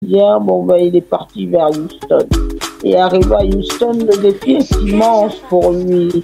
Canadien, bon, ben, il est parti vers Houston. Et arrivé à Houston, le défi est immense pour lui.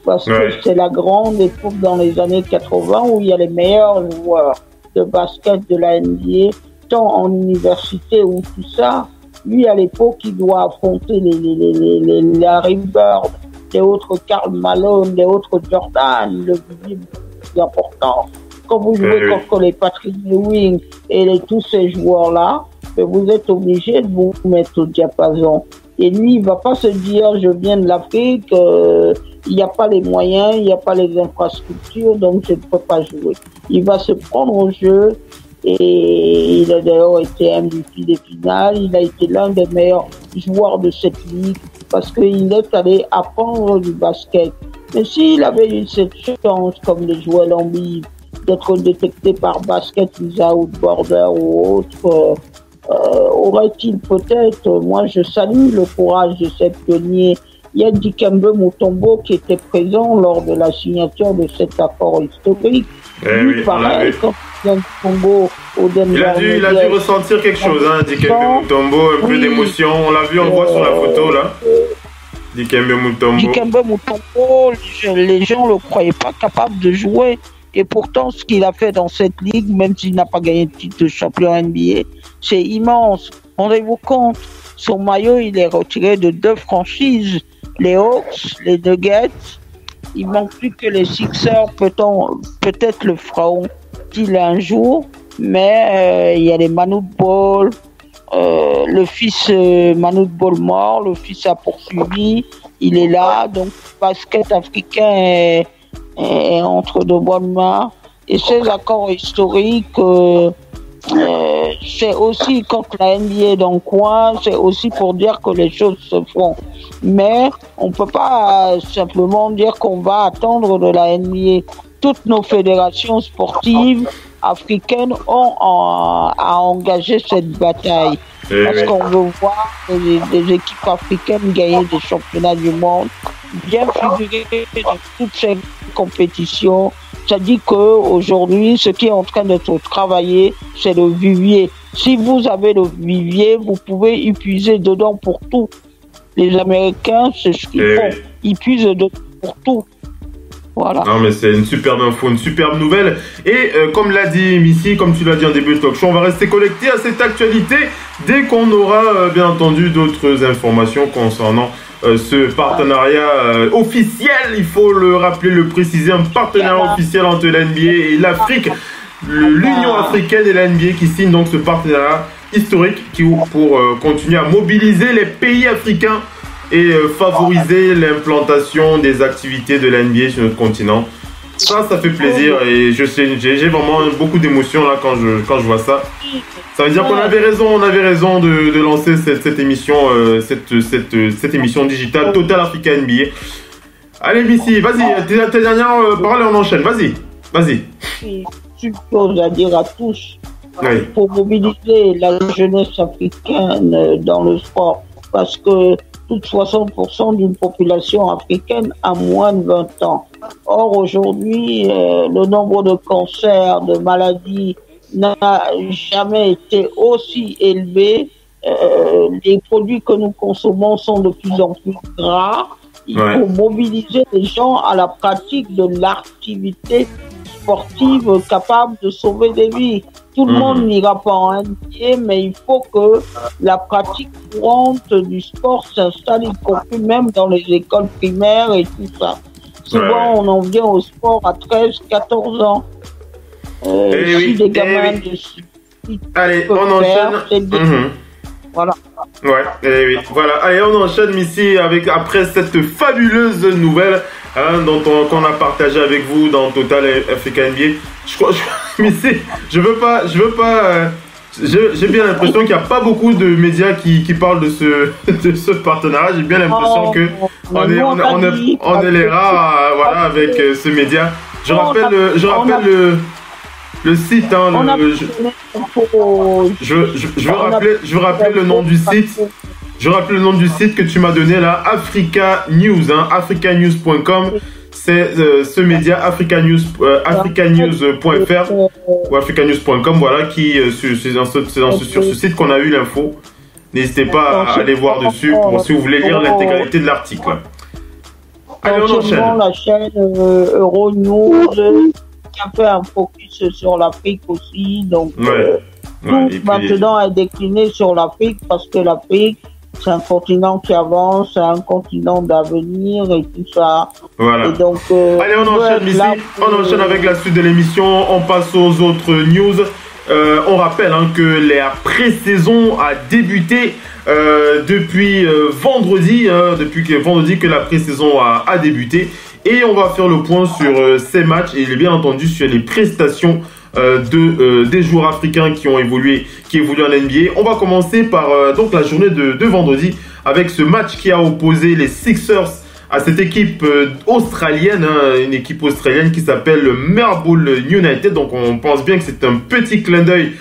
Parce que c'est la grande époque dans les années 80 où il y a les meilleurs joueurs de basket de la NBA, tant en université ou tout ça. Lui, à l'époque, il doit affronter les Larry Bird, les autres Karl Malone, les autres Jordan, le plus important. Quand vous jouez contre les Patrick Ewing et tous ces joueurs-là, vous êtes obligé de vous mettre au diapason. Et lui, il va pas se dire, je viens de l'Afrique, il n'y a pas les moyens, il n'y a pas les infrastructures, donc je ne peux pas jouer. Il va se prendre au jeu et il a d'ailleurs été MVP des finales, il a été l'un des meilleurs joueurs de cette ligue parce qu'il est allé apprendre du basket. Mais s'il avait eu cette chance, comme le Joel Embiid, d'être détecté par Basket Without Borders ou autre, aurait-il peut-être, moi je salue le courage de ces pionniers. Il y a Dikembe Mutombo qui était présent lors de la signature de cet accord historique. Lui, pareil, quand il vient de Congo au Denver. Il a dû ressentir quelque chose, hein, Dikembe Mutombo, un peu d'émotion. On l'a vu, on voit sur la photo là. Dikembe Mutombo, les gens ne le croyaient pas capable de jouer. Et pourtant, ce qu'il a fait dans cette ligue, même s'il n'a pas gagné de titre de champion NBA, c'est immense. Rendez-vous compte, son maillot, il est retiré de 2 franchises, les Hawks, les Nuggets. Il manque plus que les Sixers, peut-être le feront-ils un jour, mais il y a les Manute Bol, le fils Manute Bol mort, le fils a poursuivi, il est là, donc le basket africain est entre de bonnes mains. Et ces accords historiques, c'est aussi quand la NBA est dans le coin, c'est aussi pour dire que les choses se font. Mais on ne peut pas simplement dire qu'on va attendre de la NBA. Toutes nos fédérations sportives africaines ont à engager cette bataille. Parce qu'on veut voir des équipes africaines gagner des championnats du monde, bien figurer dans toutes ces compétitions. Ça dit qu'aujourd'hui, ce qui est en train d'être travaillé, c'est le vivier. Si vous avez le vivier, vous pouvez y puiser dedans pour tout. Les Américains, c'est ce qu'ils font. Ils puisent dedans pour tout. Voilà. Non, mais c'est une superbe info, une superbe nouvelle. Et comme l'a dit Missy, comme tu l'as dit en début de talk show, on va rester connecté à cette actualité dès qu'on aura bien entendu d'autres informations concernant ce partenariat officiel. Il faut le rappeler, le préciser, un partenariat officiel entre la NBA et l'Afrique. L'Union africaine et la NBA qui signent donc ce partenariat historique pour continuer à mobiliser les pays africains et favoriser l'implantation des activités de la NBA sur notre continent. Ça fait plaisir et j'ai vraiment beaucoup d'émotions là quand je vois ça. Ça veut dire qu'on avait raison de lancer cette émission, cette émission digitale Total Africa NBA. Allez Missy, vas-y, tes dernières paroles et on enchaîne, vas-y. Une chose à dire à tous, pour mobiliser la jeunesse africaine dans le sport, parce que plus de 60% d'une population africaine a moins de 20 ans. Or, aujourd'hui, le nombre de cancers, de maladies n'a jamais été aussi élevé. Les produits que nous consommons sont de plus en plus gras. Il faut mobiliser les gens à la pratique de l'activité sportive capable de sauver des vies. Tout le monde n'ira pas en NBA, mais il faut que la pratique courante du sport s'installe, y compris même dans les écoles primaires et tout ça. Souvent, on en vient au sport à 13, 14 ans. Si des gamins de... Allez, on enchaîne. Voilà. Voilà. Allez, on enchaîne ici après cette fabuleuse nouvelle qu'on a partagée avec vous dans Total Africa NBA. Missy, je veux pas. J'ai bien l'impression qu'il n'y a pas beaucoup de médias qui parlent de ce partenariat. J'ai bien l'impression que on est les rares, avec ce média. Je rappelle le site. Je veux rappeler le nom du site. Je rappelle le nom du site que tu m'as donné là, Africa News, africanews.com. C'est ce média africanews.fr ou africanews.com, voilà, qui c'est sur ce site qu'on a eu l'info. N'hésitez pas à aller voir dessus si vous voulez lire l'intégralité de l'article. Allez, on enchaîne. La chaîne Euronews qui a fait un focus sur l'Afrique aussi. Donc, maintenant est décliné sur l'Afrique parce que l'Afrique, c'est un continent qui avance, c'est un continent d'avenir et tout ça. Voilà. Et donc, allez, on enchaîne ici. On enchaîne avec la suite de l'émission. On passe aux autres news. On rappelle que la pré-saison a débuté depuis vendredi. Depuis vendredi que la pré-saison a débuté. Et on va faire le point sur ces matchs et bien entendu sur les prestations des joueurs africains qui évoluent en NBA. On va commencer par donc la journée de vendredi avec ce match qui a opposé les Sixers à cette équipe australienne, une équipe australienne qui s'appelle le Melbourne United. Donc on pense bien que c'est un petit clin d'œil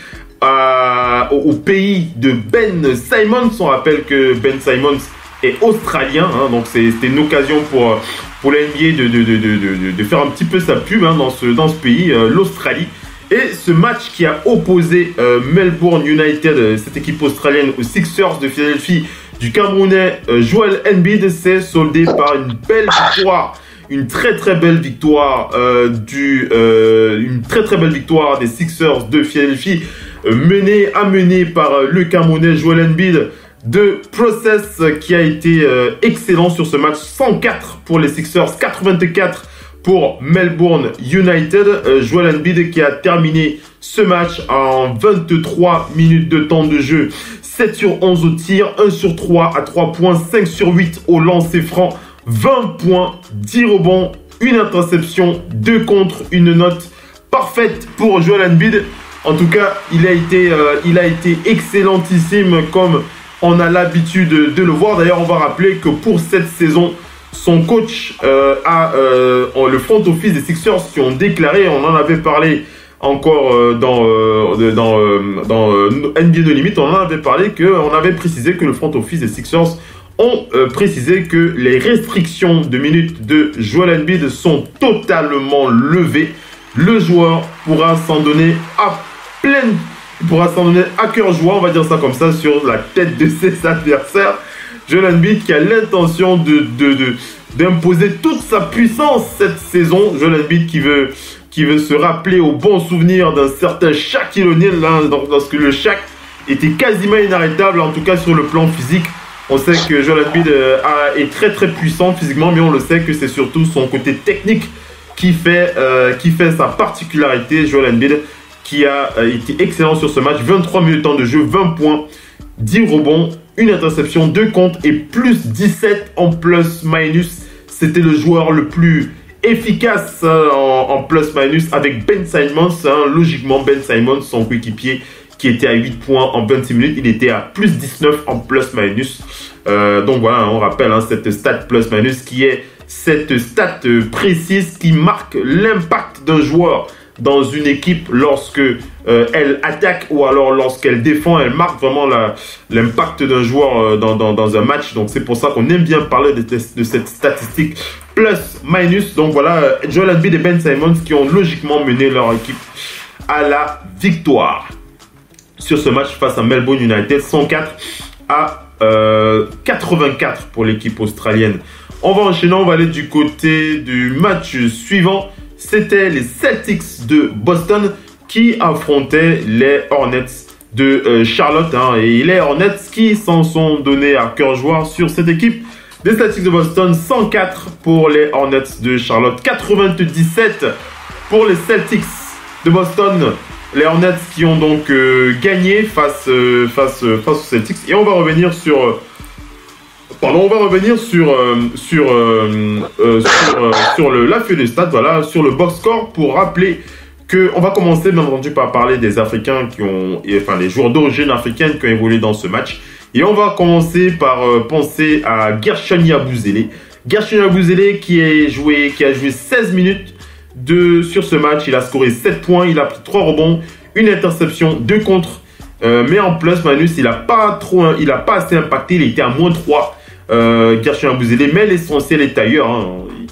au pays de Ben Simmons. On rappelle que Ben Simmons est australien, donc c'était une occasion pour la NBA de faire un petit peu sa pub dans ce pays, l'Australie. Et ce match qui a opposé Melbourne United, cette équipe australienne, aux Sixers de Philadelphie du Camerounais Joel Embiid, s'est soldé par une belle victoire, une très très belle victoire des Sixers de Philadelphie, menée par le Camerounais Joel Embiid de Process, qui a été excellent sur ce match. 104 pour les Sixers, 84 pour Melbourne United. Joel Embiid qui a terminé ce match en 23 minutes de temps de jeu. 7 sur 11 au tir, 1 sur 3 à 3 points, 5 sur 8 au lancer franc, 20 points, 10 rebonds, une interception, 2 contres, une note parfaite pour Joel Embiid. En tout cas, il a été excellentissime comme on a l'habitude de le voir. D'ailleurs, on va rappeler que pour cette saison, son coach le front office des Sixers qui ont déclaré, on en avait parlé encore dans NBA No Limit, on en avait parlé on avait précisé que le front office des Sixers ont précisé que les restrictions de minutes de Joel Embiid sont totalement levées. Le joueur pourra s'en donner à cœur joie, on va dire ça comme ça, sur la tête de ses adversaires. Joel Embiid qui a l'intention d'imposer toute sa puissance cette saison. Joel Embiid qui veut se rappeler au bon souvenir d'un certain Shaquille O'Neal, lorsque le Shaq était quasiment inarrêtable, en tout cas sur le plan physique. On sait que Joel Embiid est très très puissant physiquement, mais on le sait que c'est surtout son côté technique qui fait sa particularité. Joel Embiid qui a été excellent sur ce match. 23 minutes de temps de jeu, 20 points, 10 rebonds, une interception, 2 comptes et plus 17 en plus-minus. C'était le joueur le plus efficace en plus-minus avec Ben Simmons. Logiquement, Ben Simmons, son coéquipier, qui était à 8 points en 26 minutes, il était à plus 19 en plus-minus. Donc voilà, on rappelle cette stat plus-minus qui est cette stat précise qui marque l'impact d'un joueur dans une équipe lorsque elle attaque ou alors lorsqu'elle défend. Elle marque vraiment l'impact d'un joueur dans un match. Donc c'est pour ça qu'on aime bien parler de cette statistique plus-minus. Donc voilà, Joel Embiid et Ben Simmons qui ont logiquement mené leur équipe à la victoire sur ce match face à Melbourne United, 104 à 84 pour l'équipe australienne. On va enchaîner, on va aller du côté du match suivant. C'était les Celtics de Boston qui affrontaient les Hornets de Charlotte. Et les Hornets qui s'en sont donnés à cœur joie sur cette équipe des Celtics de Boston. 104 pour les Hornets de Charlotte, 97 pour les Celtics de Boston. Les Hornets qui ont donc gagné face aux Celtics. Et on va revenir sur la feuille de stats, voilà, sur le box score, pour rappeler que on va commencer bien entendu par parler des Africains les joueurs d'origine africaine qui ont évolué dans ce match. Et on va commencer par penser à Gershon Yabusele. Gershon Yabusele qui a joué 16 minutes sur ce match. Il a scoré 7 points, il a pris 3 rebonds, une interception, 2 contres. Mais en plus-minus, il n'a pas assez impacté, il était à -3. Gershon Yabusele, mais l'essentiel est ailleurs.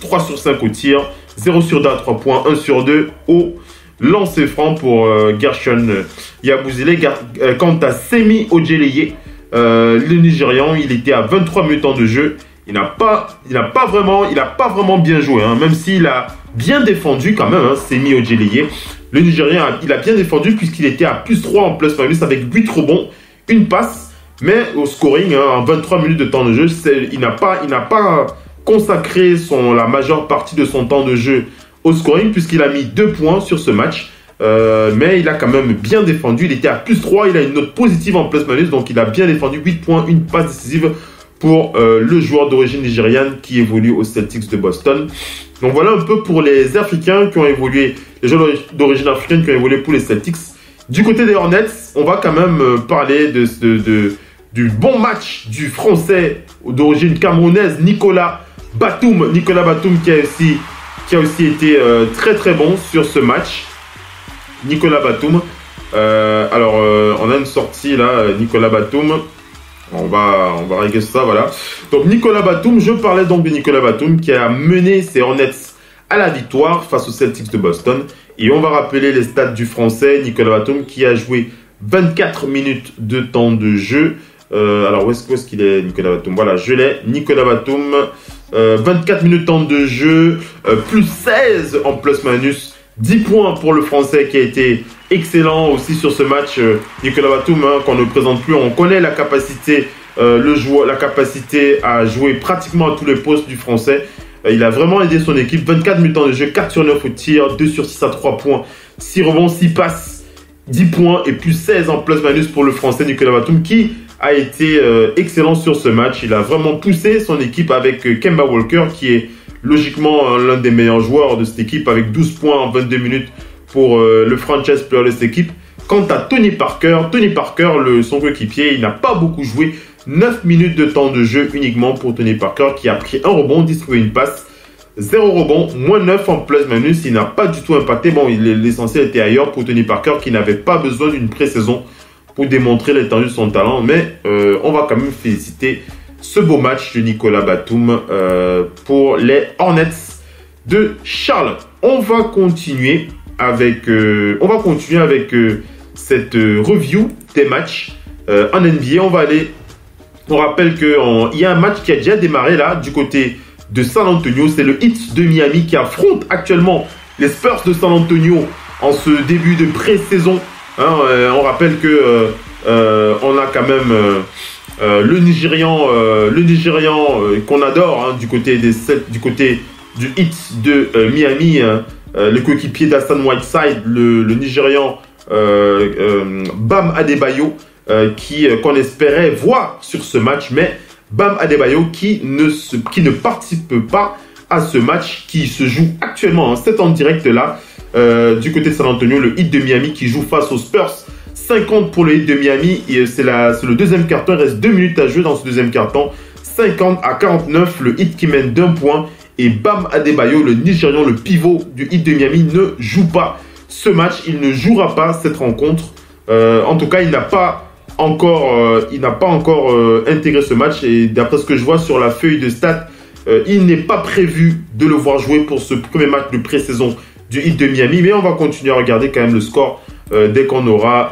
3 sur 5 au tir, 0 sur 2 à 3 points, 1 sur 2 au lancer franc pour Gershon Yabusele. Quant à Semi Ojeleye, le Nigérian, il était à 23 minutes temps de jeu. Il n'a pas vraiment bien joué, même s'il a bien défendu quand même, Semi Ojeleye. Le Nigérian, il a bien défendu puisqu'il était à plus 3 en plus-minus avec 8 rebonds, une passe. Mais au scoring, en 23 minutes de temps de jeu, il n'a pas consacré la majeure partie de son temps de jeu au scoring puisqu'il a mis 2 points sur ce match. Mais il a quand même bien défendu. Il était à plus 3, il a une note positive en plus-minus. Donc il a bien défendu, 8 points, une passe décisive pour le joueur d'origine nigériane qui évolue aux Celtics de Boston. Donc voilà un peu pour les Africains qui ont évolué, les joueurs d'origine africaine qui ont évolué pour les Celtics. Du côté des Hornets, on va quand même parler du bon match du Français d'origine camerounaise, Nicolas Batum. Nicolas Batum qui a aussi été très très bon sur ce match. Nicolas Batum. On a une sortie là, Nicolas Batum. On va régler ça, voilà. Donc Nicolas Batum, je parlais donc de Nicolas Batum qui a mené ses Hornets à la victoire face aux Celtics de Boston. Et on va rappeler les stats du Français, Nicolas Batum, qui a joué 24 minutes de temps de jeu. Où est-ce qu'il est, Nicolas Batum? Voilà, je l'ai. Nicolas Batum, 24 minutes de temps de jeu, plus 16 en plus-minus. 10 points pour le Français qui a été excellent aussi sur ce match. Nicolas Batum, qu'on ne présente plus, on connaît la capacité, la capacité à jouer pratiquement à tous les postes du Français. Il a vraiment aidé son équipe. 24 minutes de jeu, 4 sur 9 au tir, 2 sur 6 à 3 points, 6 rebonds, 6 passes, 10 points et plus 16 en plus-minus pour le Français Nicolas Batum qui a été excellent sur ce match. Il a vraiment poussé son équipe avec Kemba Walker qui est logiquement l'un des meilleurs joueurs de cette équipe avec 12 points en 22 minutes pour le franchise player de cette équipe. Quant à Tony Parker, son coéquipier, il n'a pas beaucoup joué. 9 minutes de temps de jeu uniquement pour Tony Parker qui a pris un rebond, distribué une passe, 0 rebond, moins 9 en plus-minus. Il n'a pas du tout impacté. Bon, l'essentiel était ailleurs pour Tony Parker qui n'avait pas besoin d'une pré-saison pour démontrer l'étendue de son talent. Mais on va quand même féliciter ce beau match de Nicolas Batum pour les Hornets de Charlotte. On va continuer avec cette review des matchs en NBA. On rappelle qu'il y a un match qui a déjà démarré là du côté de San Antonio. C'est le Heat de Miami qui affronte actuellement les Spurs de San Antonio en ce début de pré-saison. On rappelle que on a quand même le Nigérian qu'on adore du côté du Heat de Miami, le coéquipier d'Hassan Whiteside, le Nigérian Bam Adebayo, qu'on espérait voir sur ce match, mais Bam Adebayo qui ne participe pas à ce match qui se joue actuellement, c'est en direct là, du côté de San Antonio, le Heat de Miami qui joue face aux Spurs. 50 pour le Heat de Miami, et c'est le deuxième carton, il reste 2 minutes à jouer dans ce deuxième carton. 50 à 49, le Heat qui mène d'1 point, et Bam Adebayo, le Nigérian, le pivot du Heat de Miami, ne joue pas ce match, il ne jouera pas cette rencontre. En tout cas, il n'a pas encore intégré ce match, et d'après ce que je vois sur la feuille de stats, il n'est pas prévu de le voir jouer pour ce premier match de pré-saison du Heat de Miami, mais on va continuer à regarder quand même le score on va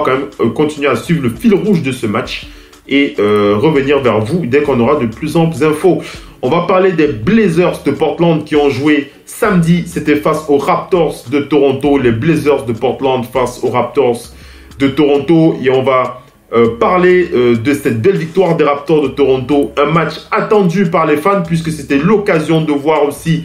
quand même continuer à suivre le fil rouge de ce match et revenir vers vous dès qu'on aura de plus amples infos. On va parler des Blazers de Portland qui ont joué samedi, c'était face aux Raptors de Toronto, les Blazers de Portland face aux Raptors de Toronto, et on va parler de cette belle victoire des Raptors de Toronto, un match attendu par les fans puisque c'était l'occasion de voir aussi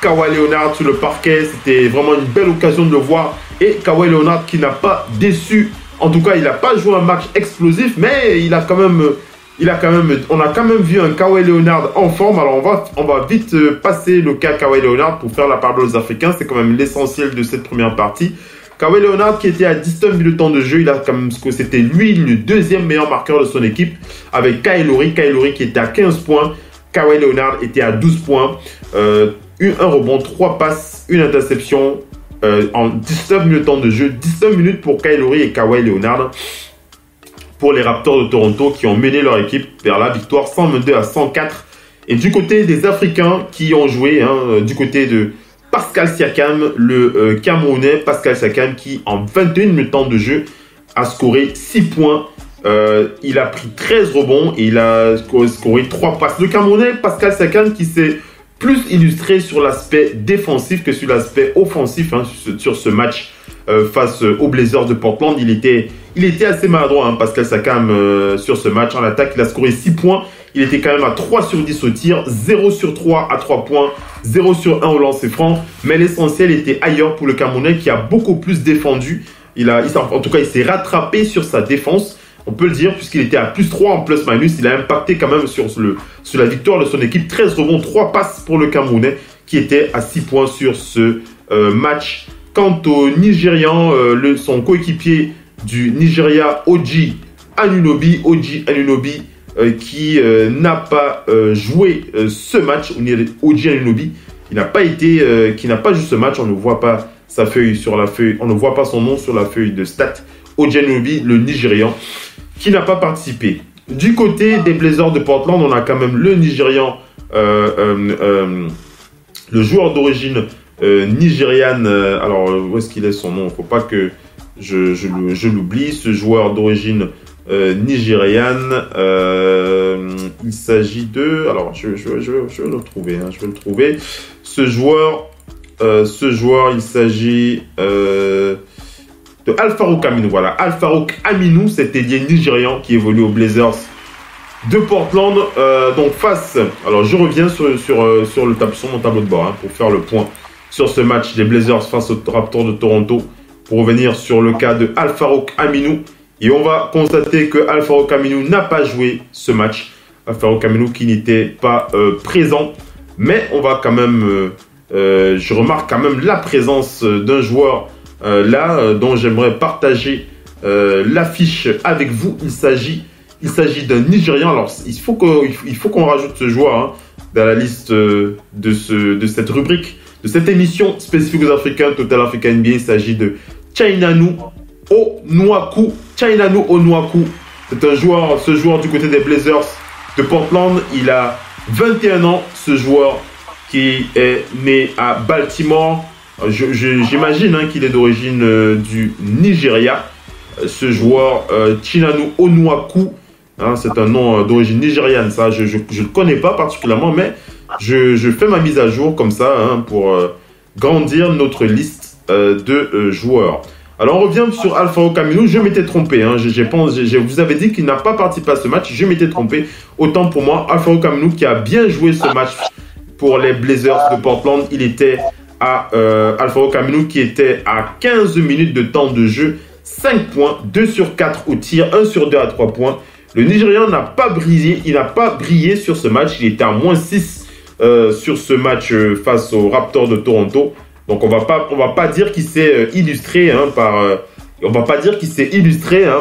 Kawhi Leonard sur le parquet. C'était vraiment une belle occasion de le voir, et Kawhi Leonard qui n'a pas déçu. En tout cas, il n'a pas joué un match explosif, mais on a quand même vu un Kawhi Leonard en forme. Alors on va vite passer le cas Kawhi Leonard pour faire la parole aux Africains. C'est quand même l'essentiel de cette première partie. Kawhi Leonard qui était à 19 minutes de temps de jeu, c'était lui le deuxième meilleur marqueur de son équipe avec Kyle Lowry qui était à 15 points. Kawhi Leonard était à 12 points, un rebond, 3 passes, une interception en 19 minutes de temps de jeu. 19 minutes pour Kyle Lowry et Kawhi Leonard. pour les Raptors de Toronto qui ont mené leur équipe vers la victoire 122-104. Et du côté des Africains qui ont joué, du côté de Pascal Siakam, le Camerounais Pascal Siakam qui en 21 minutes de jeu a scoré 6 points. Il a pris 13 rebonds et il a scoré 3 passes. Le Camerounais Pascal Siakam qui s'est plus illustré sur l'aspect défensif que sur l'aspect offensif sur ce match face aux Blazers de Portland. Il était assez maladroit, Pascal Siakam, sur ce match. En attaque, il a scoré 6 points. Il était quand même à 3 sur 10 au tir, 0 sur 3 à 3 points, 0 sur 1 au lancer franc. Mais l'essentiel était ailleurs pour le Camerounais qui a beaucoup plus défendu. En tout cas, il s'est rattrapé sur sa défense. On peut le dire, puisqu'il était à plus 3 en plus-minus. Il a impacté quand même sur la victoire de son équipe. 13 rebonds, 3 passes pour le Camerounais qui était à 6 points sur ce match. Quant au Nigérian, son coéquipier du Nigeria, OG Anunoby, qui n'a pas joué ce match. OG Anunoby, qui n'a pas joué ce match. On ne voit pas sa feuille sur la feuille. On ne voit pas son nom sur la feuille de stats. OG Anunoby, le Nigérian, qui n'a pas participé. Du côté des Blazers de Portland, on a quand même le Nigérian, le joueur d'origine nigériane. Alors, où est-ce qu'il est son nom? Il ne faut pas que je l'oublie. Ce joueur d'origine nigériane, il s'agit de... Alors, je vais le trouver. Je vais le trouver. Ce joueur, il s'agit... de Al-Farouq Aminu, voilà. Al-Farouq Aminu, cet ailier nigérian qui évolue aux Blazers de Portland. Donc alors je reviens sur mon tableau de bord pour faire le point sur ce match des Blazers face aux Raptors de Toronto. Pour revenir sur le cas de Al-Farouq Aminu. Et on va constater que Al-Farouq Aminu n'a pas joué ce match. Al-Farouq Aminu qui n'était pas présent. Mais on va quand même... je remarque quand même la présence d'un joueur dont j'aimerais partager l'affiche avec vous. Il s'agit d'un Nigérian. Alors il faut qu'on rajoute ce joueur dans la liste de cette rubrique, de cette émission spécifique aux Africains, Total Africa NBA. Il s'agit de Chainanu Onwaku. Chainanu Onwaku, c'est ce joueur du côté des Blazers de Portland. Il a 21 ans, ce joueur qui est né à Baltimore. J'imagine qu'il est d'origine du Nigeria. Ce joueur, Chainanu Onwaku, c'est un nom d'origine nigériane. Ça, je ne le connais pas particulièrement, mais je fais ma mise à jour comme ça pour grandir notre liste de joueurs. Alors, on revient sur Al-Farouq Aminu. Je m'étais trompé. Je vous avais dit qu'il n'a pas participé à ce match. Je m'étais trompé. Autant pour moi, Al-Farouq Aminu qui a bien joué ce match pour les Blazers de Portland. Il était Al-Farouq Aminu qui était à 15 minutes de temps de jeu, 5 points, 2 sur 4 au tir, 1 sur 2 à 3 points. Le Nigérian n'a pas brillé, il n'a pas brillé sur ce match. Il était à moins 6 sur ce match face aux Raptors de Toronto. Donc on va pas dire qu'il s'est illustré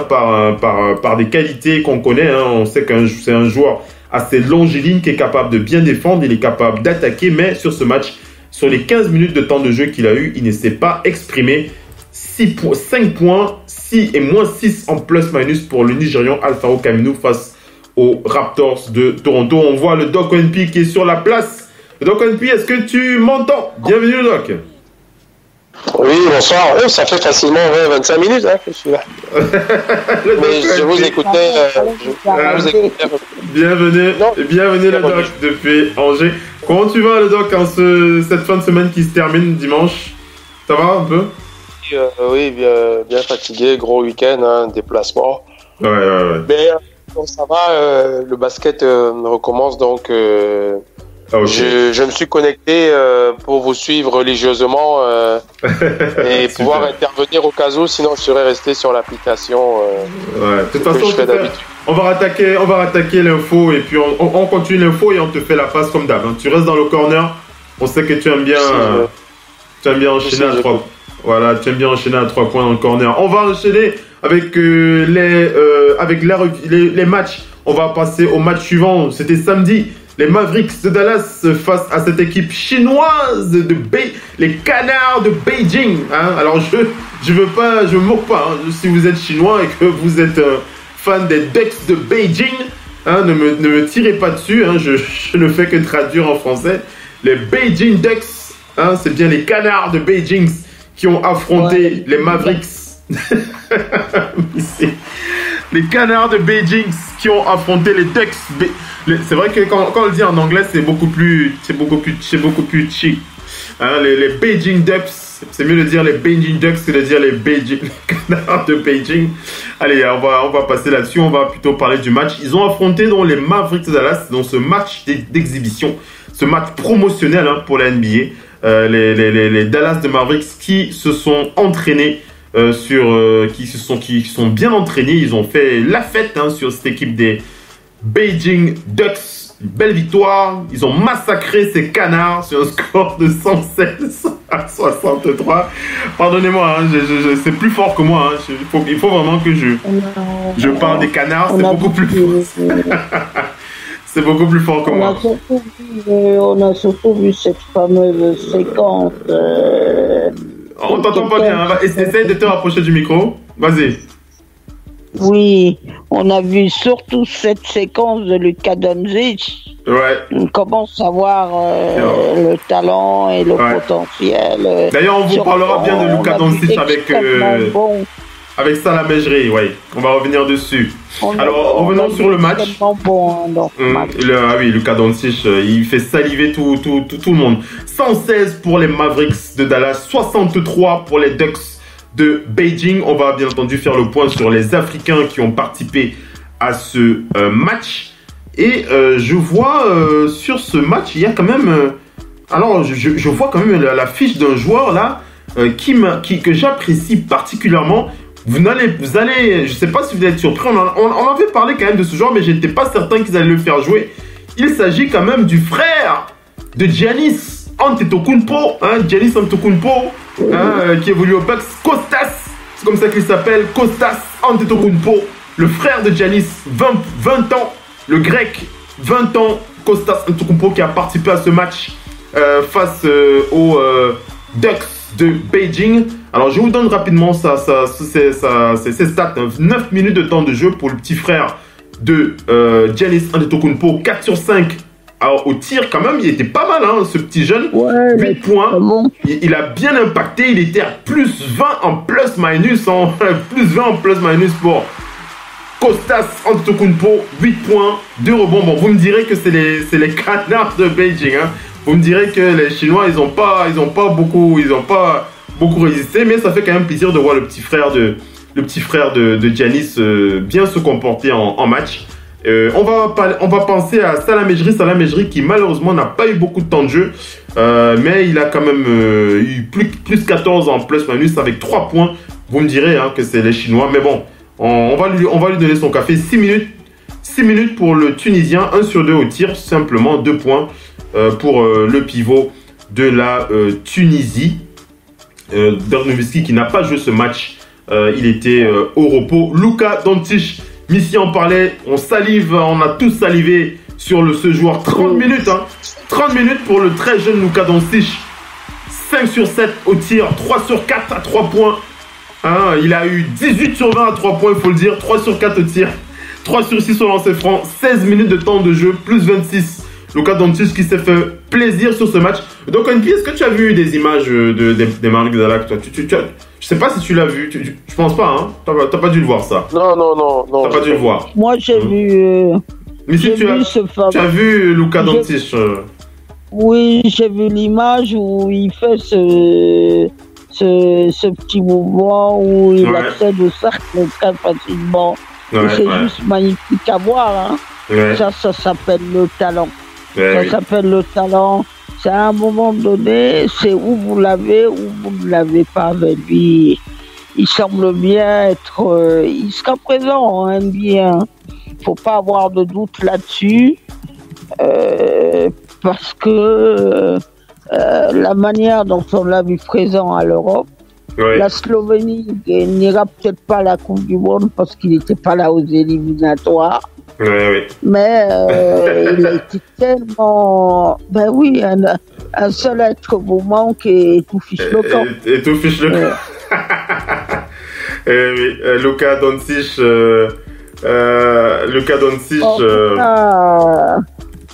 par des qualités qu'on connaît. On sait que c'est un joueur assez longiligne qui est capable de bien défendre, il est capable d'attaquer, mais sur ce match, sur les 15 minutes de temps de jeu qu'il a eu, il ne s'est pas exprimé. 5 points, 6 et moins 6 en plus-minus pour le Nigérian Al-Farouq Aminu face aux Raptors de Toronto. On voit le Doc ONP qui est sur la place. Le Doc ONP, est-ce que tu m'entends? Bienvenue le Doc. Oui, bonsoir. Ça fait facilement 25 minutes que je suis là. Je vous écoutais. Bienvenue le Doc depuis Angers. Comment tu vas le Doc cette fin de semaine qui se termine dimanche? Ça va un peu? Oui, bien fatigué, gros week-end, déplacement. Ouais. Mais ça va, le basket recommence donc. Okay. Je me suis connecté pour vous suivre religieusement et pouvoir intervenir au cas où, sinon je serais resté sur l'application. De toute façon, on va rattaquer l'info et puis on continue l'info et on te fait la passe comme d'hab. Tu restes dans le corner. On sait que tu aimes bien enchaîner à 3. Voilà, tu aimes bien enchaîner à 3 points dans le corner. On va enchaîner avec les matchs. On va passer au match suivant. C'était samedi. Les Mavericks de Dallas face à cette équipe chinoise les Canards de Beijing. Alors je me moque pas. Si vous êtes chinois et que vous êtes fans des Ducks de Beijing. Hein, ne me tirez pas dessus, hein, je ne fais que traduire en français. Les Beijing Ducks, hein, c'est bien les canards de Beijing qui ont affronté les Mavericks. Les canards de Beijing qui ont affronté les Ducks. C'est vrai que quand on le dit en anglais, c'est beaucoup plus chic. Hein, les Beijing Ducks, c'est mieux de dire les Beijing Ducks que de dire les canards de Beijing. Allez, on va passer là-dessus. On va plutôt parler du match. Ils ont affronté donc les Mavericks de Dallas dans ce match d'exhibition, ce match promotionnel hein, pour la NBA. Les Dallas de Mavericks qui se sont entraînés qui sont bien entraînés. Ils ont fait la fête hein, sur cette équipe des Beijing Ducks. Une belle victoire. Ils ont massacré ces canards sur un score de 116 à 63. Pardonnez-moi, hein, c'est plus fort que moi. Hein. Il faut vraiment que je parle des canards. C'est beaucoup plus fort. C'est beaucoup plus fort que moi. On a surtout vu cette fameuse séquence. On t'entend pas bien. Hein. Essaye de te rapprocher du micro. Vas-y. Oui, on a vu surtout cette séquence de Luka Doncic. Ouais. On commence à voir le talent et le potentiel. D'ailleurs, on vous parlera bien de Luka Doncic avec Salah Mejri, ouais. On va revenir dessus. Alors, revenons sur le match. Oui, Luka Doncic, il fait saliver tout le monde. 116 pour les Mavericks de Dallas, 63 pour les Ducks de Beijing. On va bien entendu faire le point sur les Africains qui ont participé à ce match. Et je vois sur ce match, il y a quand même... alors, je vois quand même la fiche d'un joueur là que j'apprécie particulièrement. Vous allez, je ne sais pas si vous êtes surpris, on avait parlé quand même de ce joueur, mais je n'étais pas certain qu'ils allaient le faire jouer. Il s'agit quand même du frère de Giannis Antetokounmpo, hein, Giannis Antetokounmpo, hein, qui évolue au Bucks, Kostas, c'est comme ça qu'il s'appelle, Kostas Antetokounmpo, le frère de Giannis, 20 ans, le grec, 20 ans, Kostas Antetokounmpo qui a participé à ce match face aux Ducks de Beijing. Alors je vous donne rapidement ses stats, hein. 9 minutes de temps de jeu pour le petit frère de Giannis Antetokounmpo, 4 sur 5 au tir quand même, il était pas mal hein, ce petit jeune, 8 points, bon. Il a bien impacté, il était à plus 20 en plus-minus, plus 20 en plus-minus pour Kostas Antetokounmpo, 8 points, 2 rebonds. Bon, vous me direz que c'est les canards de Beijing, hein. Vous me direz que les Chinois, ils ont pas beaucoup résisté, mais ça fait quand même plaisir de voir le petit frère de Giannis bien se comporter en match. On va penser à Salah Mejri qui malheureusement n'a pas eu beaucoup de temps de jeu, mais il a quand même eu plus 14 en plus-minus avec 3 points. Vous me direz hein, que c'est les Chinois, mais bon, on va lui donner son café. 6 minutes pour le Tunisien, 1 sur 2 au tir, simplement 2 points pour le pivot de la Tunisie. Dirk Nowitzki qui n'a pas joué ce match, il était au repos. Luka Doncic, Missy en parlait, on a tous salivé sur ce joueur. 30 minutes, hein, 30 minutes pour le très jeune Luka Doncic. 5 sur 7 au tir, 3 sur 4 à 3 points. Hein, il a eu 18 sur 20 à 3 points, il faut le dire. 3 sur 4 au tir, 3 sur 6 au lancer franc, 16 minutes de temps de jeu, plus 26. Luka Doncic qui s'est fait plaisir sur ce match. Donc, Anki, est-ce que tu as vu des images des Mavericks de Dallas? Je sais pas si tu l'as vu. Je pense pas, hein. T'as pas dû le voir, ça. Non. T'as pas dû le voir. Moi, j'ai vu. Mais si tu as vu Luka Doncic. Oui, j'ai vu l'image où il fait ce petit mouvement où il accède au cercle très facilement. C'est juste magnifique à voir, hein. Ça s'appelle le talent. Ça s'appelle le talent. C'est à un moment donné, c'est où vous l'avez ou vous ne l'avez pas avec lui. Il semble bien être... il sera présent en NBA. Faut pas avoir de doute là-dessus. Parce que la manière dont on l'a vu présent à l'Europe, la Slovénie n'ira peut-être pas à la Coupe du Monde parce qu'il n'était pas là aux éliminatoires. Mais il a été tellement... Ben oui, un seul être vous manque et tout fiche le camp. Et tout fiche le camp. Luka Doncic, Luka Doncic.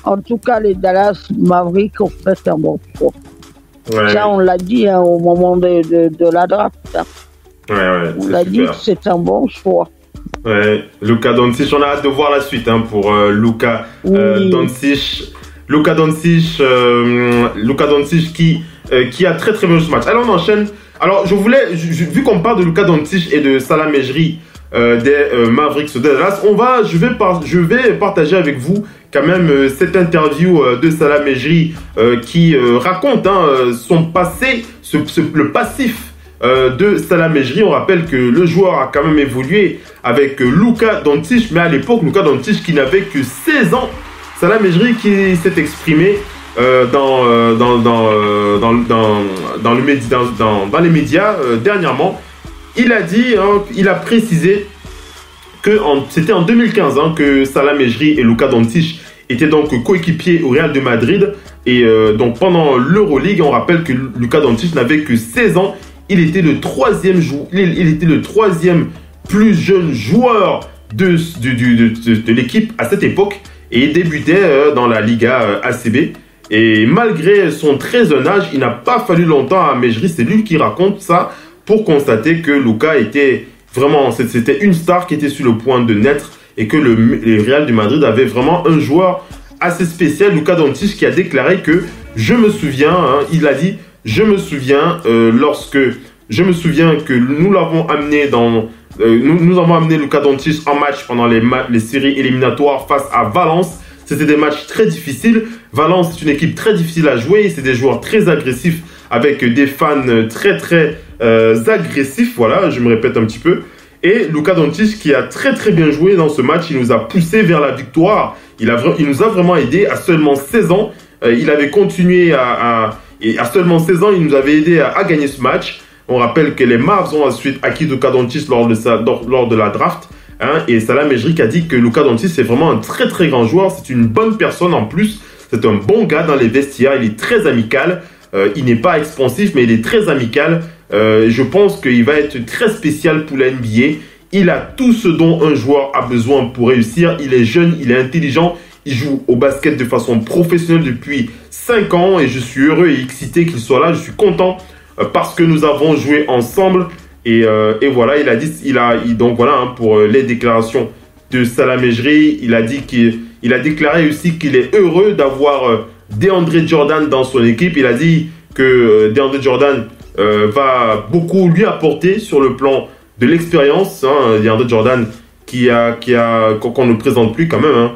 En tout cas, les Dallas Mavericks ont fait un bon choix. Ouais. Ça, on l'a dit au moment de la draft. On l'a dit que c'est un bon choix. Ouais, Luka Doncic, on a hâte de voir la suite pour Luka Doncic. Luka Doncic qui a très très bien joué ce match. Alors on enchaîne. Alors vu qu'on parle de Luka Doncic et de Salah Mejri des Mavericks de Dallas, je vais partager avec vous quand même cette interview de Salah Mejri qui raconte son passé, le passif de Salah Mejri. On rappelle que le joueur a quand même évolué avec Luka Doncic, mais à l'époque Luka Doncic qui n'avait que 16 ans. Salah Mejri qui s'est exprimé dans les médias dernièrement. Il a dit, il a précisé que c'était en 2015 que Salah Mejri et Luka Doncic étaient donc coéquipiers au Real de Madrid. Et donc pendant l'Euroleague, on rappelle que Luka Doncic n'avait que 16 ans. Il était le troisième plus jeune joueur de l'équipe à cette époque. Et il débutait dans la Liga ACB. Et malgré son très jeune âge, il n'a pas fallu longtemps à Mejri. C'est lui qui raconte ça pour constater que Luka était vraiment... C'était une star qui était sur le point de naître et que le Real de Madrid avait vraiment un joueur assez spécial, Luka Doncic, qui a déclaré que je me souviens, il a dit, je me souviens que nous l'avons amené nous avons amené Luka Doncic en match pendant les séries éliminatoires face à Valence. C'était des matchs très difficiles. Valence, c'est une équipe très difficile à jouer. C'est des joueurs très agressifs avec des fans très très agressifs. Voilà, je me répète un petit peu. Et Luka Doncic qui a très très bien joué dans ce match. Il nous a poussé vers la victoire. Il nous a vraiment aidé à seulement 16 ans. Il avait continué à seulement 16 ans, il nous avait aidé à gagner ce match. On rappelle que les Mavs ont ensuite acquis Luka Doncic lors de la draft. Et Salah Mejri a dit que Luka Doncic c'est vraiment un très très grand joueur. C'est une bonne personne en plus. C'est un bon gars dans les vestiaires. Il est très amical. Il n'est pas expansif, mais il est très amical. Je pense qu'il va être très spécial pour la NBA. Il a tout ce dont un joueur a besoin pour réussir. Il est jeune, il est intelligent. Il joue au basket de façon professionnelle depuis 5 ans. Et je suis heureux et excité qu'il soit là. Je suis content parce que nous avons joué ensemble. Et voilà, il a dit, donc voilà, pour les déclarations de Salah Mejri, il a déclaré aussi qu'il est heureux d'avoir DeAndre Jordan dans son équipe. Il a dit que DeAndre Jordan va beaucoup lui apporter sur le plan de l'expérience. DeAndre Jordan qu'on ne présente plus quand même.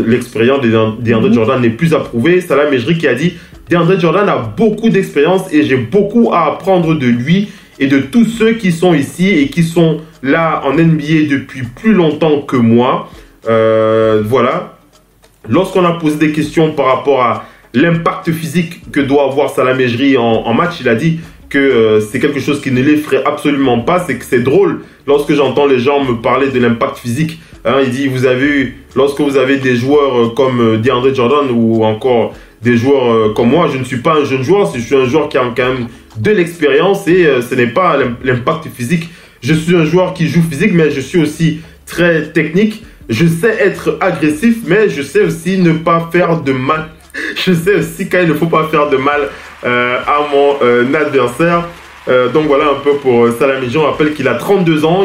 L'expérience de DeAndre Jordan n'est plus approuvée. Salah Mejri qui a dit DeAndre Jordan a beaucoup d'expérience et j'ai beaucoup à apprendre de lui et de tous ceux qui sont ici et qui sont là en NBA depuis plus longtemps que moi. Voilà. Lorsqu'on a posé des questions par rapport à l'impact physique que doit avoir Salah Mejri en match, il a dit que c'est quelque chose qui ne l'effraie absolument pas. C'est que c'est drôle lorsque j'entends les gens me parler de l'impact physique. Il dit, lorsque vous avez des joueurs comme DeAndre Jordan ou encore des joueurs comme moi, je ne suis pas un jeune joueur, je suis un joueur qui a quand même de l'expérience et ce n'est pas l'impact physique. Je suis un joueur qui joue physique, mais je suis aussi très technique. Je sais être agressif, mais je sais aussi ne pas faire de mal. Je sais aussi quand il ne faut pas faire de mal à mon adversaire. Donc voilà un peu pour Salah Mejri. On rappelle qu'il a 32 ans,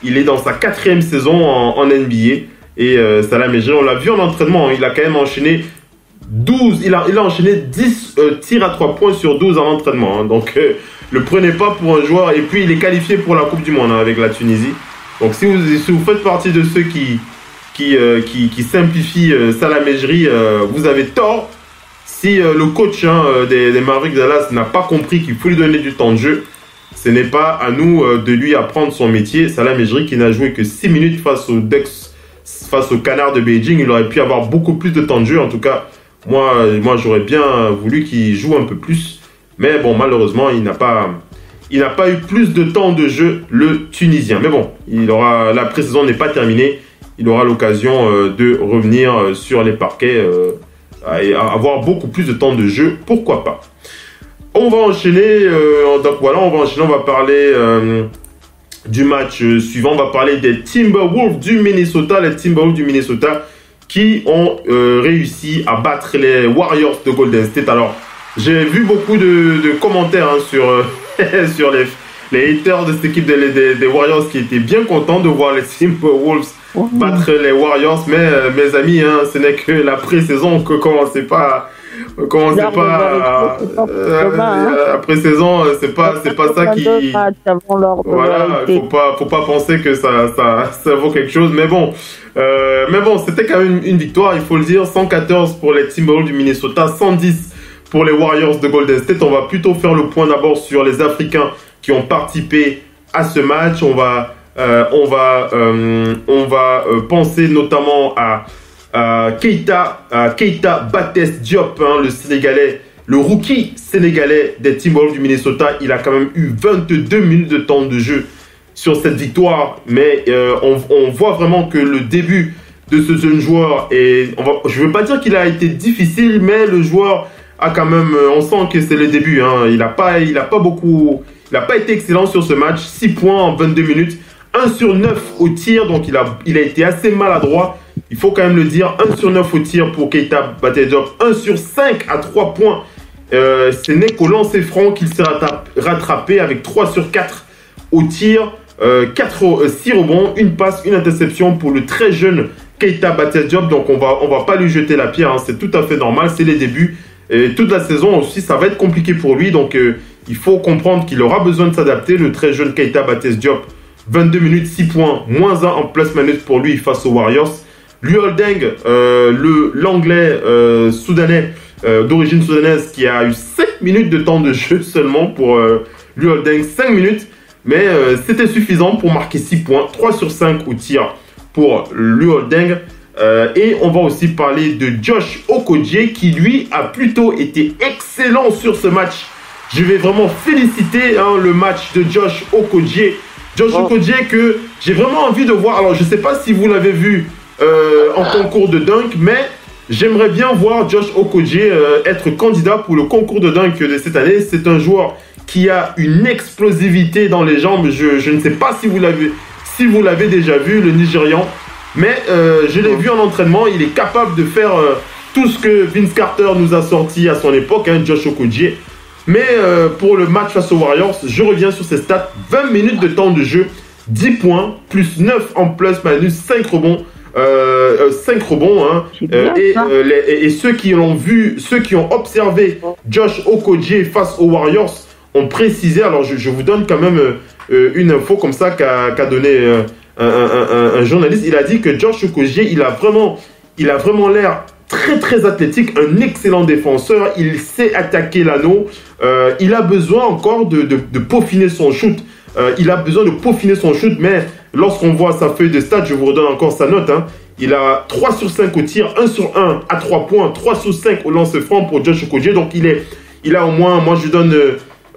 il est dans sa 4e saison en NBA. Et Salah Mejri, on l'a vu en entraînement, il a quand même enchaîné 12, il a enchaîné 10 tirs à 3 points sur 12 en entraînement. Donc le prenez pas pour un joueur. Et puis il est qualifié pour la Coupe du Monde avec la Tunisie. Donc si vous faites partie de ceux qui simplifient Salah Mejri, vous avez tort. Si le coach des Mavericks Dallas n'a pas compris qu'il faut lui donner du temps de jeu, ce n'est pas à nous de lui apprendre son métier. Salah Mejri qui n'a joué que 6 minutes face au Canard de Beijing, il aurait pu avoir beaucoup plus de temps de jeu. En tout cas, moi j'aurais bien voulu qu'il joue un peu plus. Mais bon, malheureusement, il n'a pas eu plus de temps de jeu, le Tunisien. Mais bon, la pré-saison n'est pas terminée. Il aura l'occasion de revenir sur les parquets et avoir beaucoup plus de temps de jeu. Pourquoi pas? On va enchaîner. Donc voilà, on va parler du match suivant. On va parler des Timberwolves du Minnesota. Les Timberwolves du Minnesota qui ont réussi à battre les Warriors de Golden State. Alors, j'ai vu beaucoup de commentaires sur les haters de cette équipe des Warriors qui étaient bien contents de voir les Timberwolves battre les Warriors. Mais mes amis, ce n'est que la pré-saison, que commencez pas... après saison, c'est pas ça qui. Voilà, faut pas penser que ça vaut quelque chose. Mais bon, c'était quand même une victoire, il faut le dire. 114 pour les Timberwolves du Minnesota, 110 pour les Warriors de Golden State. On va plutôt faire le point d'abord sur les Africains qui ont participé à ce match. On va penser notamment à Keita Baptiste Diop, le Sénégalais, le rookie sénégalais des Timberwolves du Minnesota. Il a quand même eu 22 minutes de temps de jeu sur cette victoire. Mais on voit vraiment que le début de ce jeune joueur je ne veux pas dire qu'il a été difficile, mais le joueur a quand même... on sent que c'est le début. Il n'a pas été excellent sur ce match. 6 points en 22 minutes. 1 sur 9 au tir, donc il a été assez maladroit. Il faut quand même le dire, 1 sur 9 au tir pour Keita Baptiste Diop, 1 sur 5 à 3 points. Ce n'est qu'au lancer franc qu'il s'est rattrapé avec 3 sur 4 au tir, 6 rebonds, une passe, une interception pour le très jeune Keita Baptiste Diop. Donc on va pas lui jeter la pierre, c'est tout à fait normal, c'est les débuts. Et toute la saison aussi, ça va être compliqué pour lui. Donc il faut comprendre qu'il aura besoin de s'adapter, le très jeune Keita Baptiste Diop. 22 minutes, 6 points, moins 1 en plus-minus pour lui face aux Warriors. Luol Deng, l'anglais soudanais, d'origine soudanaise, qui a eu 5 minutes de temps de jeu seulement pour Luol Deng, 5 minutes. Mais c'était suffisant pour marquer 6 points, 3 sur 5 au tir pour Luol Deng. Et on va aussi parler de Josh Okogie, qui lui a plutôt été excellent sur ce match. Je vais vraiment féliciter le match de Josh Okogie. Okogie que j'ai vraiment envie de voir. Alors je ne sais pas si vous l'avez vu en concours de dunk, mais j'aimerais bien voir Josh Okogie être candidat pour le concours de dunk de cette année. C'est un joueur qui a une explosivité dans les jambes. Je ne sais pas si vous l'avez déjà vu, le Nigérian, mais je l'ai vu en entraînement. Il est capable de faire tout ce que Vince Carter nous a sorti à son époque, Josh Okogie. Mais pour le match face aux Warriors, je reviens sur ces stats. 20 minutes de temps de jeu, 10 points, plus 9 en plus-minus, 5 rebonds. 5 rebonds. Et ceux qui l'ont vu, ceux qui ont observé Josh Okogie face aux Warriors ont précisé, alors je vous donne quand même une info comme ça qu'a donné un journaliste. Il a dit que Josh Okogie, il a vraiment l'air très très athlétique, un excellent défenseur, il sait attaquer l'anneau, il a besoin encore de peaufiner son shoot. Il a besoin de peaufiner son shoot, mais lorsqu'on voit sa feuille de stats, je vous redonne encore sa note. Il a 3 sur 5 au tir, 1 sur 1 à 3 points, 3 sur 5 au lance franc pour Josh Okogie. Donc il a au moins, moi je lui donne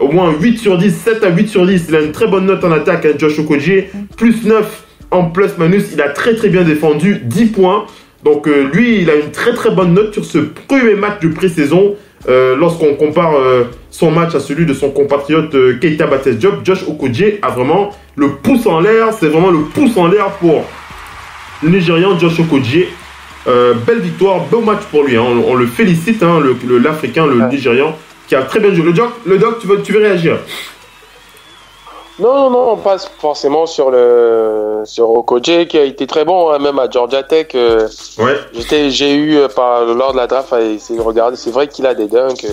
au moins 8 sur 10, 7 à 8 sur 10. Il a une très bonne note en attaque, Josh Okogie. Plus 9 en plus-minus, il a très très bien défendu, 10 points. Donc lui, il a une très très bonne note sur ce premier match de pré-saison. Lorsqu'on compare son match à celui de son compatriote Keita Baptiste Diop, Josh Okogie a vraiment le pouce en l'air. C'est vraiment le pouce en l'air pour le Nigérian Josh Okogie. Belle victoire, beau match pour lui. On le félicite, l'Africain, le Nigérian, qui a très bien joué. Le doc, tu veux réagir? Non, on passe forcément sur Okogie qui a été très bon, même à Georgia Tech. J'ai eu lors de la draft à essayer de regarder. C'est vrai qu'il a des dunks.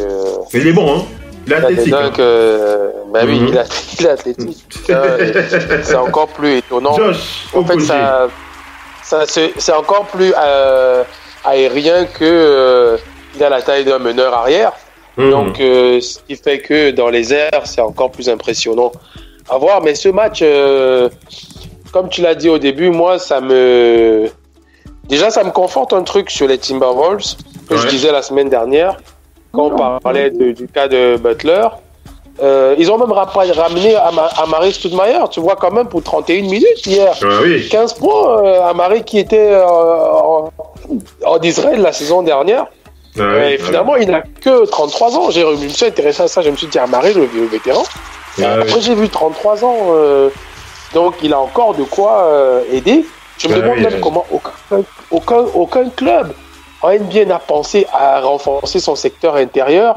Il est bon, il a athlétique. Il a des dunks. Oui, il est athlétique. C'est encore plus étonnant. Josh en fait, c'est encore plus aérien que il a la taille d'un meneur arrière. Donc, ce qui fait que dans les airs, c'est encore plus impressionnant à voir. Mais ce match, comme tu l'as dit au début, moi, ça me conforte un truc sur les Timberwolves que je disais la semaine dernière quand on parlait du cas de Butler. Ils ont même ramené Amari Stoudemire, tu vois, quand même, pour 31 minutes hier. 15 points, Amari qui était en Israël la saison dernière. Et finalement, il n'a que 33 ans. Je me suis intéressé à ça, je me suis dit, Amari, le vieux vétéran. Après, j'ai vu 33 ans. Donc, il a encore de quoi aider. Je me demande même comment aucun club en NBA n'a pensé à renforcer son secteur intérieur.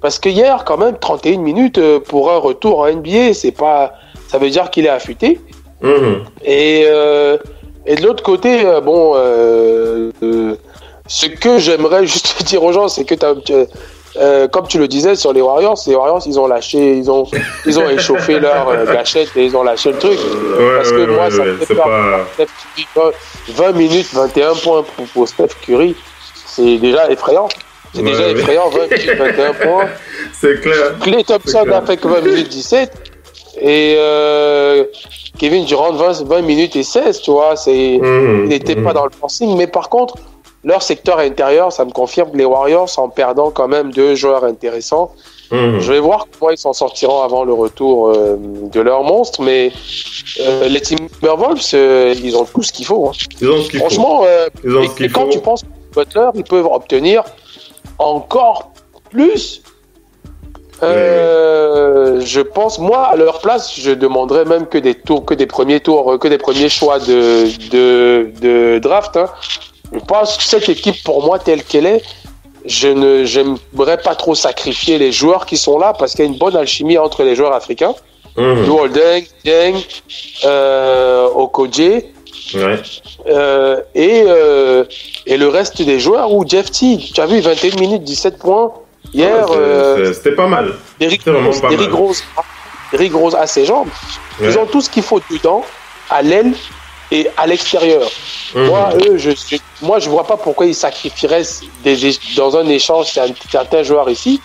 Parce que hier, quand même, 31 minutes pour un retour en NBA, ça veut dire qu'il est affûté. Et de l'autre côté, ce que j'aimerais juste dire aux gens, c'est que comme tu le disais sur les Warriors, ils ont échauffé leur gâchette et ils ont lâché le truc. Parce que moi, ça me fait peur. 20 minutes, 21 points pour Steph Curry, c'est déjà effrayant. C'est déjà effrayant, 20 minutes, 21 points. C'est clair. Klay Thompson a fait que 20 minutes 17. Et Kevin Durant 20 minutes et 16, tu vois. Il n'était pas dans le forcing. Mais par contre, leur secteur intérieur, ça me confirme que les Warriors, en perdant quand même 2 joueurs intéressants, je vais voir comment ils s'en sortiront avant le retour de leur monstre. Mais les Timberwolves, ils ont tout ce qu'il faut. Franchement, quand tu penses que Butler, ils peuvent obtenir encore plus, je pense, moi, à leur place, je demanderais même que des premiers choix de draft. Je pense que cette équipe, pour moi, telle qu'elle est, j'aimerais pas trop sacrifier les joueurs qui sont là parce qu'il y a une bonne alchimie entre les joueurs africains. Lou Holding, Dieng, Okoje, et le reste des joueurs, ou Jeff Teague. Tu as vu 21 minutes, 17 points hier. C'était pas mal. Derrick Rose à ses jambes. Ils ont tout ce qu'il faut dedans, à l'aile et à l'extérieur. Moi, je vois pas pourquoi ils sacrifieraient dans un échange certains joueurs ici.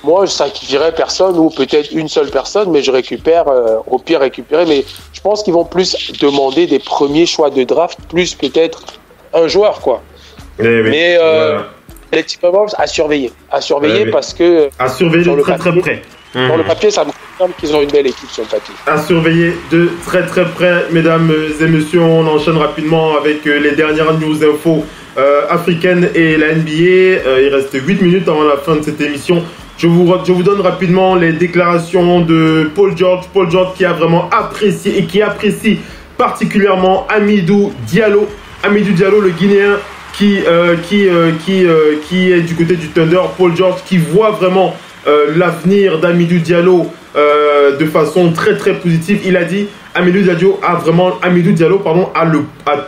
Moi, je sacrifierais personne ou peut-être une seule personne, mais je récupère, au pire récupérer. Mais je pense qu'ils vont plus demander des premiers choix de draft, plus peut-être un joueur, quoi. Mais les Timberwolves à surveiller parce que à surveiller de très près. Dans le papier, ça me confirme qu'ils ont une belle équipe sur le papier. À surveiller de très près, mesdames et messieurs. On enchaîne rapidement avec les dernières news infos africaines et la NBA. Il reste 8 minutes avant la fin de cette émission. Je vous donne rapidement les déclarations de Paul George. Paul George qui a vraiment apprécié et qui apprécie particulièrement Hamidou Diallo. Hamidou Diallo, le Guinéen qui est du côté du Thunder. Paul George qui voit vraiment l'avenir d'Hamidou Diallo de façon très positive. Il a dit Hamidou Diallo a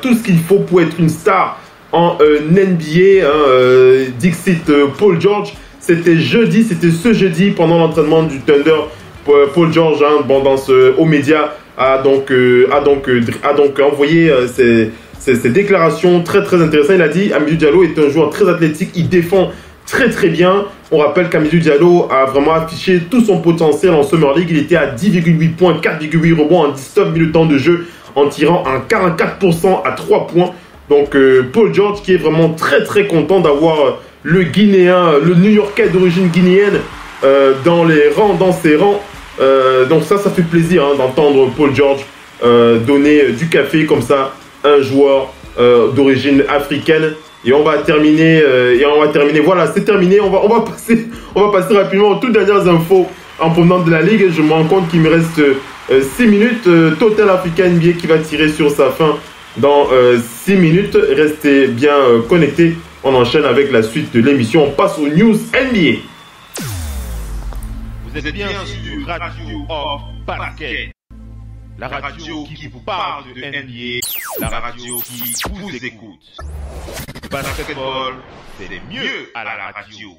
tout ce qu'il faut pour être une star en NBA. Dixit Paul George. C'était ce jeudi pendant l'entraînement du Thunder. Paul George, aux médias, a donc envoyé ses déclarations très intéressantes. Il a dit Hamidou Diallo est un joueur très athlétique, il défend très bien. On rappelle qu'Hamidou Diallo a vraiment affiché tout son potentiel en Summer League. Il était à 10,8 points, 4,8 rebonds en 19 minutes de temps de jeu, en tirant un 44% à 3 points. Donc Paul George qui est vraiment très content d'avoir le Guinéen, le New-Yorkais d'origine guinéenne dans ses rangs. Donc ça fait plaisir d'entendre Paul George donner du café comme ça à un joueur d'origine africaine. Et on va terminer. Voilà, c'est terminé. On va passer rapidement aux toutes dernières infos en provenance de la Ligue. Je me rends compte qu'il me reste 6 minutes. Total Africa NBA qui va tirer sur sa fin dans 6 minutes. Restez bien connectés. On enchaîne avec la suite de l'émission. On passe aux news NBA. Vous êtes bien sur Radio Hors Basket. La radio qui vous parle de NBA. La radio qui vous écoute. Basketball, c'est mieux à la radio.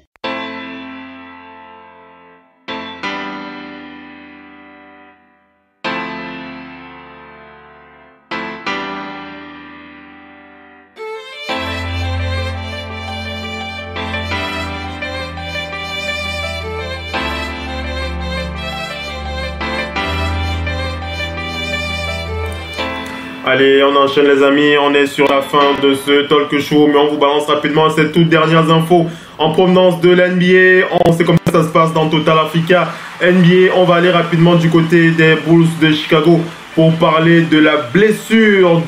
Allez, on enchaîne les amis, on est sur la fin de ce talk show, mais on vous balance rapidement ces toutes dernières infos en provenance de l'NBA. On sait comment ça se passe dans Total Africa NBA. On va aller rapidement du côté des Bulls de Chicago pour parler de la blessure,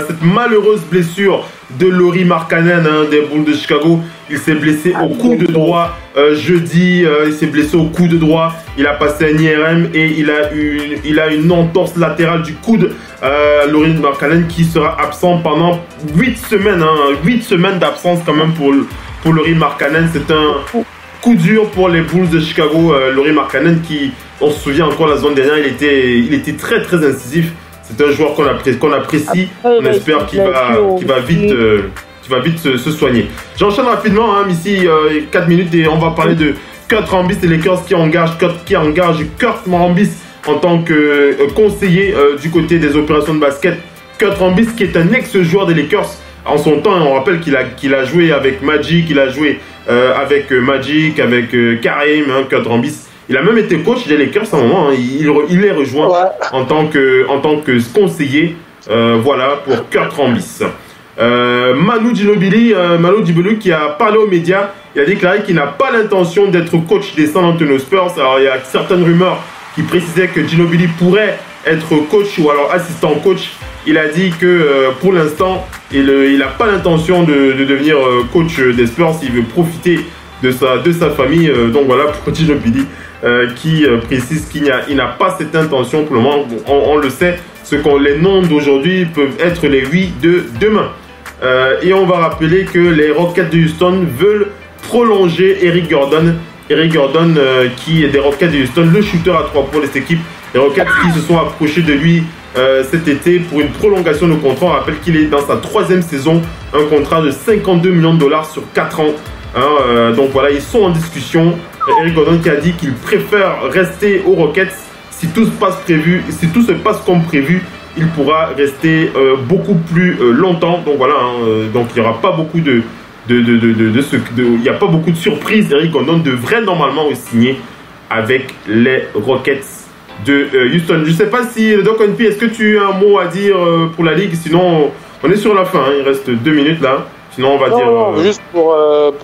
cette malheureuse blessure de Lauri Markkanen des Bulls de Chicago. Il s'est blessé au coude droit jeudi. Il s'est blessé au coude droit. Il a passé un IRM et il a une entorse latérale du coude. Lauri Markkanen qui sera absent pendant 8 semaines. 8 semaines d'absence quand même pour Lauri Markkanen. C'est un coup dur pour les Bulls de Chicago. Lauri Markkanen qui, on se souvient encore la semaine dernière, il était très très incisif. C'est un joueur qu'on apprécie. On espère qu'il va vite se soigner. J'enchaîne rapidement, Missy, 4 minutes et on va parler de Kurt Rambis et les Lakers qui engagent Kurt Rambis en tant que conseiller du côté des opérations de basket. Kurt Rambis qui est un ex-joueur des Lakers. En son temps, on rappelle qu'il a joué avec Magic, il a joué avec Kareem, Kurt Rambis. Il a même été coach des Lakers à un moment. Il est rejoint en tant que conseiller. Voilà pour Kurt Rambis. Manu Ginobili qui a parlé aux médias. Il a déclaré qu'il n'a pas l'intention d'être coach des San Antonio Spurs. Alors il y a certaines rumeurs qui précisaient que Ginobili pourrait être coach ou alors assistant coach. Il a dit que pour l'instant, il n'a pas l'intention de devenir coach des Spurs. Il veut profiter de sa famille. Donc voilà pour Ginobili. Qui précise qu'il n'a pas cette intention pour le moment. On le sait, les noms d'aujourd'hui peuvent être les 8 de demain. Et on va rappeler que les Rockets de Houston veulent prolonger Eric Gordon. Eric Gordon qui est des Rockets de Houston, le shooter à 3 points de cette équipe. Les Rockets qui se sont approchés de lui cet été pour une prolongation de contrat. On rappelle qu'il est dans sa 3e saison, un contrat de 52 millions de dollars sur 4 ans. Donc voilà, ils sont en discussion. Eric Gordon qui a dit qu'il préfère rester aux Rockets. Si tout se passe comme prévu, il pourra rester beaucoup plus longtemps. Donc voilà, donc il n'y aura pas beaucoup il n'y a pas beaucoup de surprises. Eric Gordon devrait normalement signer avec les Rockets de Houston. Je ne sais pas si Doc NP, est-ce que tu as un mot à dire pour la ligue? Sinon, on est sur la fin. Il reste 2 minutes là. Sinon, on va dire. Non, juste pour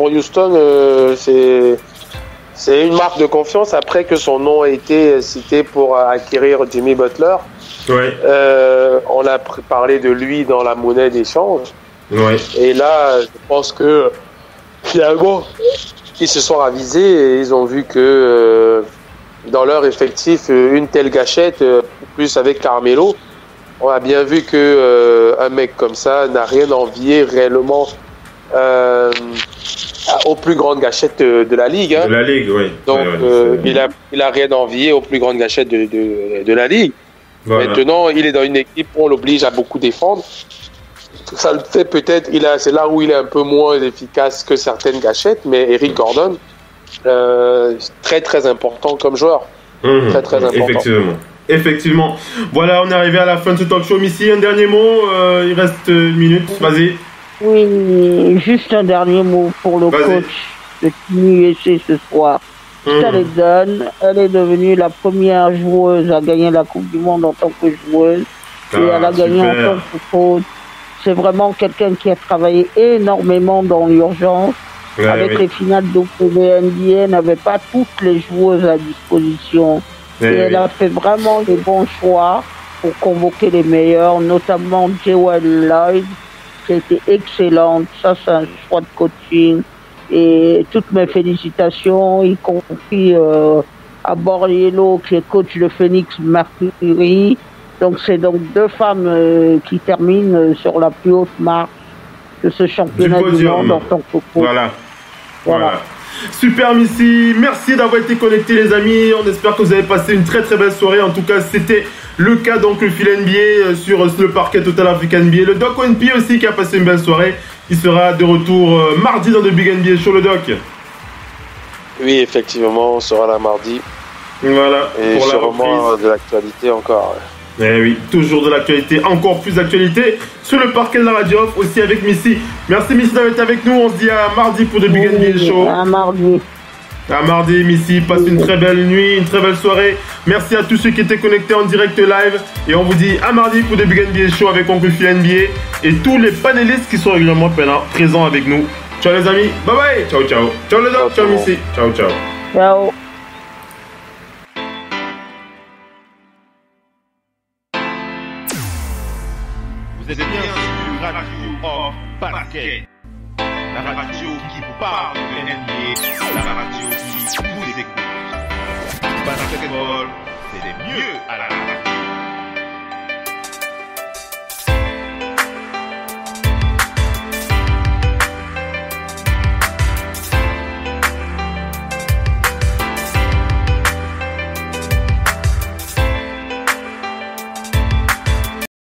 Houston, c'est une marque de confiance après que son nom a été cité pour acquérir Jimmy Butler. Ouais. On a parlé de lui dans la monnaie d'échange. Ouais. Et là, je pense que finalement, ils se sont ravisés et ils ont vu que dans leur effectif, une telle gâchette, plus avec Carmelo, on a bien vu que un mec comme ça n'a rien envié réellement aux plus grandes gâchettes de la ligue. De la ligue, oui. Donc, il a rien envié aux plus grandes gâchettes de la ligue. Voilà. Maintenant, il est dans une équipe où on l'oblige à beaucoup défendre. Ça le fait peut-être, c'est là où il est un peu moins efficace que certaines gâchettes, mais Eric Gordon, très très important comme joueur. Très très important. Effectivement. Voilà, on est arrivé à la fin de ce talk show. Missy, un dernier mot, il reste une minute, vas-y. Oui, juste un dernier mot pour le coach de Team USA ce soir. Staleton, elle est devenue la première joueuse à gagner la Coupe du Monde en tant que joueuse. Et elle a gagné en tant que coach. C'est vraiment quelqu'un qui a travaillé énormément dans l'urgence. Ouais, avec les finales WNBA, elle n'avait pas toutes les joueuses à disposition. Et elle a fait vraiment les bons choix pour convoquer les meilleurs, notamment Jewel Lloyd, qui a été excellente. Ça, c'est un choix de coaching. Et toutes mes félicitations, y compris à Borriello, qui est coach de Phoenix Mercury. Donc, c'est donc 2 femmes qui terminent sur la plus haute marche de ce championnat du monde en tant que coach. Voilà. Super Missy, merci d'avoir été connectés les amis, on espère que vous avez passé une très très belle soirée. En tout cas c'était le cas donc le fil NBA sur le parquet Total African NBA. Le Doc ONP aussi qui a passé une belle soirée, il sera de retour mardi dans le Big NBA Show. Le Doc. Oui effectivement, on sera là mardi. Voilà. Et pour sûrement de l'actualité encore. Eh oui, toujours de l'actualité, encore plus d'actualité sur le parquet de la radio off, aussi avec Missy. Merci Missy d'avoir été avec nous, on se dit à mardi pour le Big NBA Show. À mardi. À mardi Missy, passe une très belle nuit, une très belle soirée. Merci à tous ceux qui étaient connectés en direct live. Et on vous dit à mardi pour le Big NBA Show avec Oncle Phil NBA et tous les panélistes qui sont régulièrement présents avec nous. Ciao les amis, bye bye, ciao ciao. Ciao les autres, ciao Missy, ciao ciao. Ciao. Vous êtes bien sur Radio Hors Basket. La radio qui vous parle de NBA, la radio qui vous écoute. Basketball, c'est les mieux à la radio.